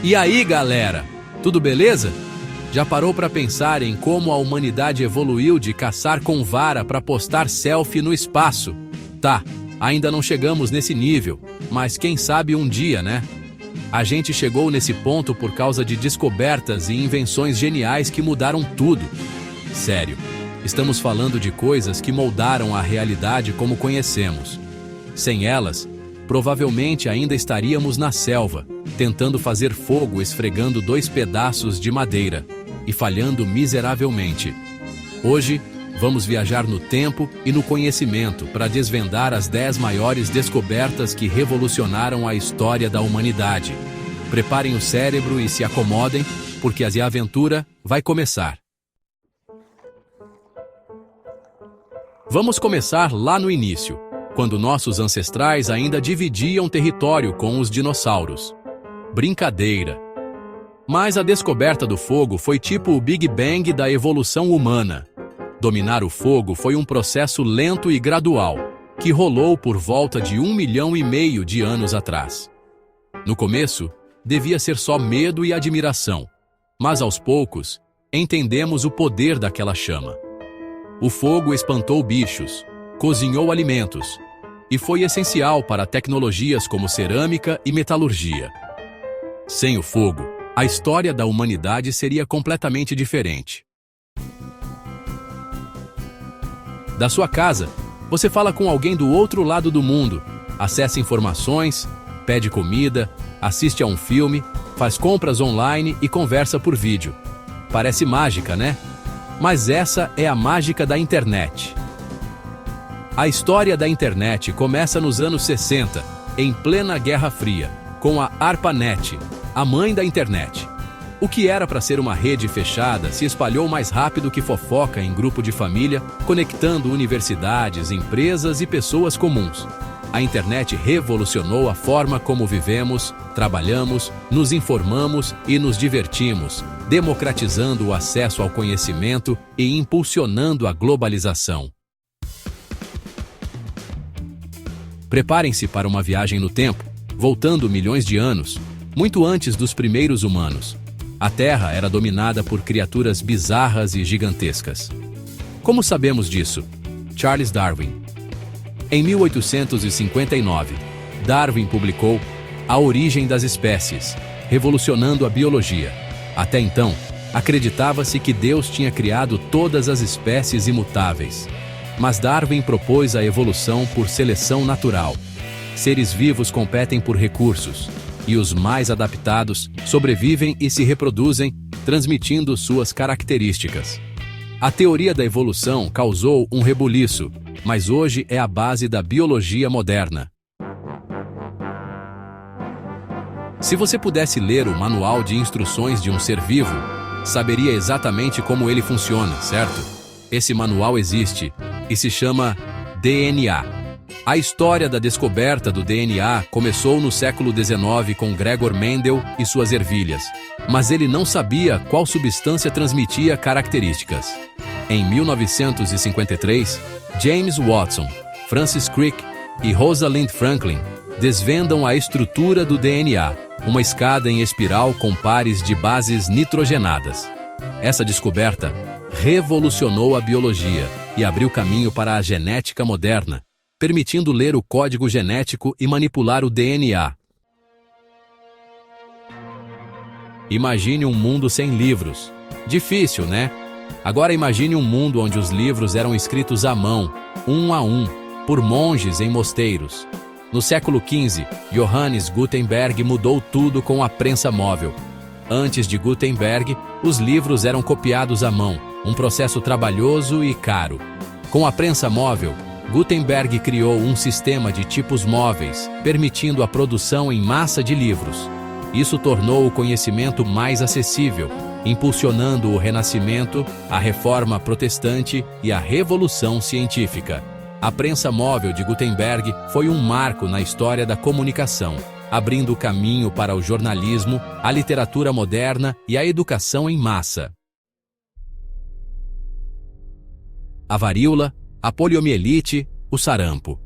E aí, galera? Tudo beleza? Já parou para pensar em como a humanidade evoluiu de caçar com vara para postar selfie no espaço? Tá, ainda não chegamos nesse nível, mas quem sabe um dia, né? A gente chegou nesse ponto por causa de descobertas e invenções geniais que mudaram tudo. Sério, estamos falando de coisas que moldaram a realidade como conhecemos. Sem elas, provavelmente ainda estaríamos na selva, tentando fazer fogo esfregando 2 pedaços de madeira e falhando miseravelmente. Hoje, vamos viajar no tempo e no conhecimento para desvendar as 10 maiores descobertas que revolucionaram a história da humanidade. Preparem o cérebro e se acomodem, porque a aventura vai começar. Vamos começar lá no início, quando nossos ancestrais ainda dividiam território com os dinossauros. Brincadeira! Mas a descoberta do fogo foi tipo o Big Bang da evolução humana. Dominar o fogo foi um processo lento e gradual, que rolou por volta de 1,5 milhão de anos atrás. No começo, devia ser só medo e admiração, mas aos poucos, entendemos o poder daquela chama. O fogo espantou bichos, cozinhou alimentos, e foi essencial para tecnologias como cerâmica e metalurgia. Sem o fogo, a história da humanidade seria completamente diferente. Da sua casa, você fala com alguém do outro lado do mundo, acessa informações, pede comida, assiste a um filme, faz compras online e conversa por vídeo. Parece mágica, né? Mas essa é a mágica da internet. A história da internet começa nos anos 60, em plena Guerra Fria, com a ARPANET, a mãe da internet. O que era para ser uma rede fechada se espalhou mais rápido que fofoca em grupo de família, conectando universidades, empresas e pessoas comuns. A internet revolucionou a forma como vivemos, trabalhamos, nos informamos e nos divertimos, democratizando o acesso ao conhecimento e impulsionando a globalização. Preparem-se para uma viagem no tempo, voltando milhões de anos, muito antes dos primeiros humanos. A Terra era dominada por criaturas bizarras e gigantescas. Como sabemos disso? Charles Darwin. Em 1859, Darwin publicou A Origem das Espécies, revolucionando a biologia. Até então, acreditava-se que Deus tinha criado todas as espécies imutáveis. Mas Darwin propôs a evolução por seleção natural. Seres vivos competem por recursos, e os mais adaptados sobrevivem e se reproduzem, transmitindo suas características. A teoria da evolução causou um rebuliço, mas hoje é a base da biologia moderna. Se você pudesse ler o manual de instruções de um ser vivo, saberia exatamente como ele funciona, certo? Esse manual existe e se chama DNA. A história da descoberta do DNA começou no século XIX com Gregor Mendel e suas ervilhas, mas ele não sabia qual substância transmitia características. Em 1953, James Watson, Francis Crick e Rosalind Franklin desvendam a estrutura do DNA, uma escada em espiral com pares de bases nitrogenadas. Essa descoberta revolucionou a biologia e abriu caminho para a genética moderna, permitindo ler o código genético e manipular o DNA. Imagine um mundo sem livros. Difícil, né? Agora imagine um mundo onde os livros eram escritos à mão, um a um, por monges em mosteiros. No século XV, Johannes Gutenberg mudou tudo com a prensa móvel. Antes de Gutenberg, os livros eram copiados à mão, um processo trabalhoso e caro. Com a prensa móvel, Gutenberg criou um sistema de tipos móveis, permitindo a produção em massa de livros. Isso tornou o conhecimento mais acessível, impulsionando o Renascimento, a Reforma Protestante e a Revolução Científica. A prensa móvel de Gutenberg foi um marco na história da comunicação, abrindo o caminho para o jornalismo, a literatura moderna e a educação em massa. A varíola, a poliomielite, o sarampo.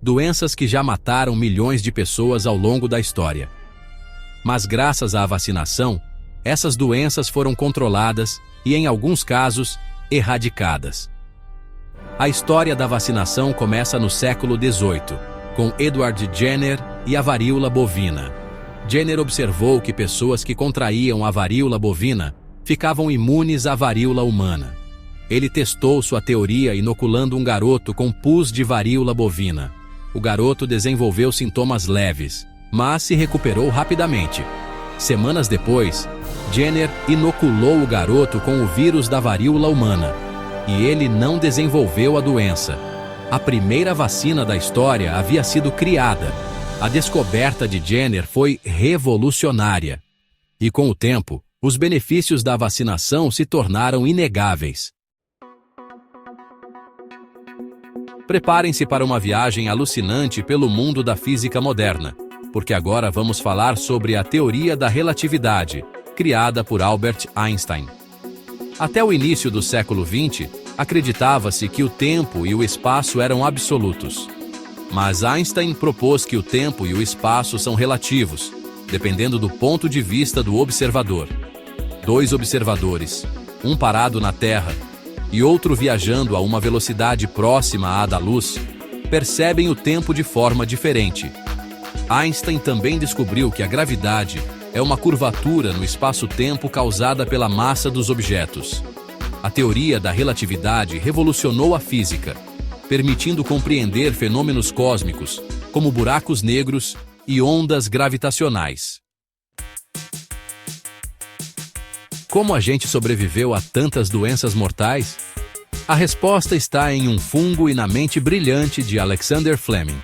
Doenças que já mataram milhões de pessoas ao longo da história. Mas graças à vacinação, essas doenças foram controladas e, em alguns casos, erradicadas. A história da vacinação começa no século XVIII, com Edward Jenner e a varíola bovina. Jenner observou que pessoas que contraíam a varíola bovina ficavam imunes à varíola humana. Ele testou sua teoria inoculando um garoto com pus de varíola bovina. O garoto desenvolveu sintomas leves, mas se recuperou rapidamente. Semanas depois, Jenner inoculou o garoto com o vírus da varíola humana, e ele não desenvolveu a doença. A primeira vacina da história havia sido criada. A descoberta de Jenner foi revolucionária. E com o tempo, os benefícios da vacinação se tornaram inegáveis. Preparem-se para uma viagem alucinante pelo mundo da física moderna, porque agora vamos falar sobre a teoria da relatividade, criada por Albert Einstein. Até o início do século XX, acreditava-se que o tempo e o espaço eram absolutos. Mas Einstein propôs que o tempo e o espaço são relativos, dependendo do ponto de vista do observador. Dois observadores, um parado na Terra e outro viajando a uma velocidade próxima à da luz, percebem o tempo de forma diferente. Einstein também descobriu que a gravidade é uma curvatura no espaço-tempo causada pela massa dos objetos. A teoria da relatividade revolucionou a física, permitindo compreender fenômenos cósmicos, como buracos negros e ondas gravitacionais. Como a gente sobreviveu a tantas doenças mortais? A resposta está em um fungo e na mente brilhante de Alexander Fleming.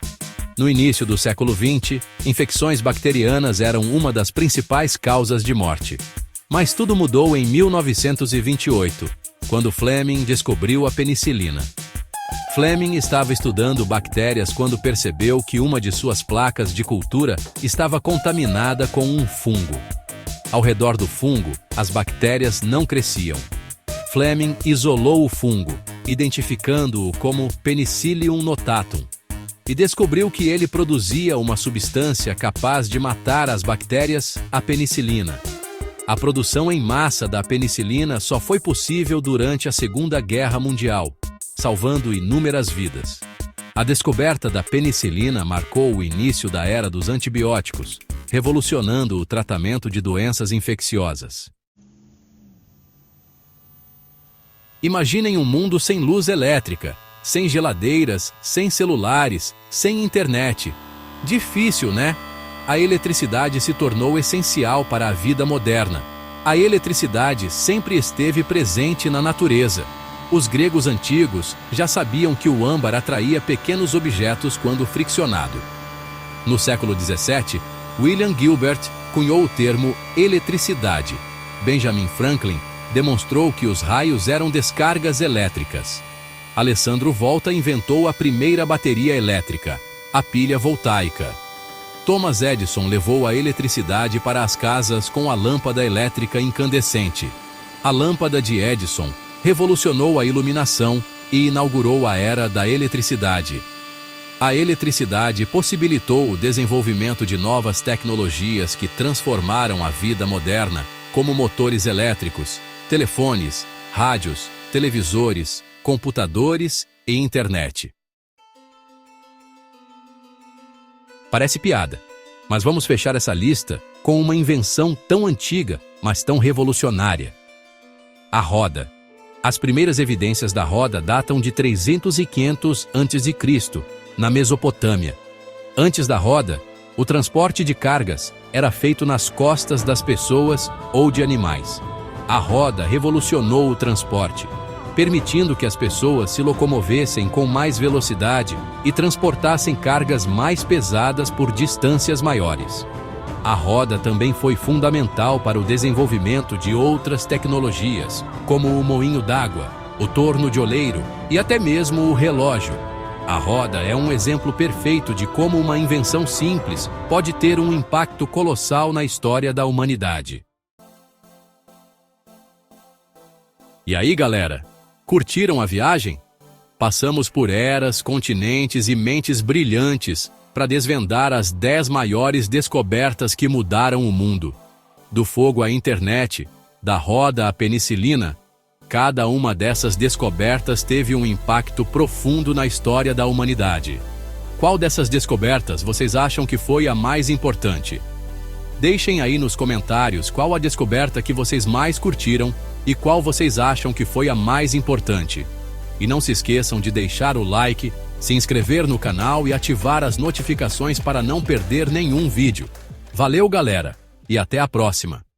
No início do século XX, infecções bacterianas eram uma das principais causas de morte. Mas tudo mudou em 1928, quando Fleming descobriu a penicilina. Fleming estava estudando bactérias quando percebeu que uma de suas placas de cultura estava contaminada com um fungo. Ao redor do fungo, as bactérias não cresciam. Fleming isolou o fungo, identificando-o como Penicillium notatum, e descobriu que ele produzia uma substância capaz de matar as bactérias, a penicilina. A produção em massa da penicilina só foi possível durante a Segunda Guerra Mundial, salvando inúmeras vidas. A descoberta da penicilina marcou o início da era dos antibióticos, revolucionando o tratamento de doenças infecciosas. Imaginem um mundo sem luz elétrica, sem geladeiras, sem celulares, sem internet. Difícil, né? A eletricidade se tornou essencial para a vida moderna. A eletricidade sempre esteve presente na natureza. Os gregos antigos já sabiam que o âmbar atraía pequenos objetos quando friccionado. No século XVII, William Gilbert cunhou o termo eletricidade. Benjamin Franklin demonstrou que os raios eram descargas elétricas. Alessandro Volta inventou a primeira bateria elétrica, a pilha voltaica. Thomas Edison levou a eletricidade para as casas com a lâmpada elétrica incandescente. A lâmpada de Edison revolucionou a iluminação e inaugurou a era da eletricidade. A eletricidade possibilitou o desenvolvimento de novas tecnologias que transformaram a vida moderna, como motores elétricos, telefones, rádios, televisores, computadores e internet. Parece piada, mas vamos fechar essa lista com uma invenção tão antiga, mas tão revolucionária. A roda. As primeiras evidências da roda datam de 300 e 500 a.C., na Mesopotâmia. Antes da roda, o transporte de cargas era feito nas costas das pessoas ou de animais. A roda revolucionou o transporte, permitindo que as pessoas se locomovessem com mais velocidade e transportassem cargas mais pesadas por distâncias maiores. A roda também foi fundamental para o desenvolvimento de outras tecnologias, como o moinho d'água, o torno de oleiro e até mesmo o relógio. A roda é um exemplo perfeito de como uma invenção simples pode ter um impacto colossal na história da humanidade. E aí, galera? Curtiram a viagem? Passamos por eras, continentes e mentes brilhantes, para desvendar as 10 maiores descobertas que mudaram o mundo. Do fogo à internet, da roda à penicilina, cada uma dessas descobertas teve um impacto profundo na história da humanidade. Qual dessas descobertas vocês acham que foi a mais importante? Deixem aí nos comentários qual a descoberta que vocês mais curtiram e qual vocês acham que foi a mais importante. E não se esqueçam de deixar o like, se inscrever no canal e ativar as notificações para não perder nenhum vídeo. Valeu, galera, e até a próxima!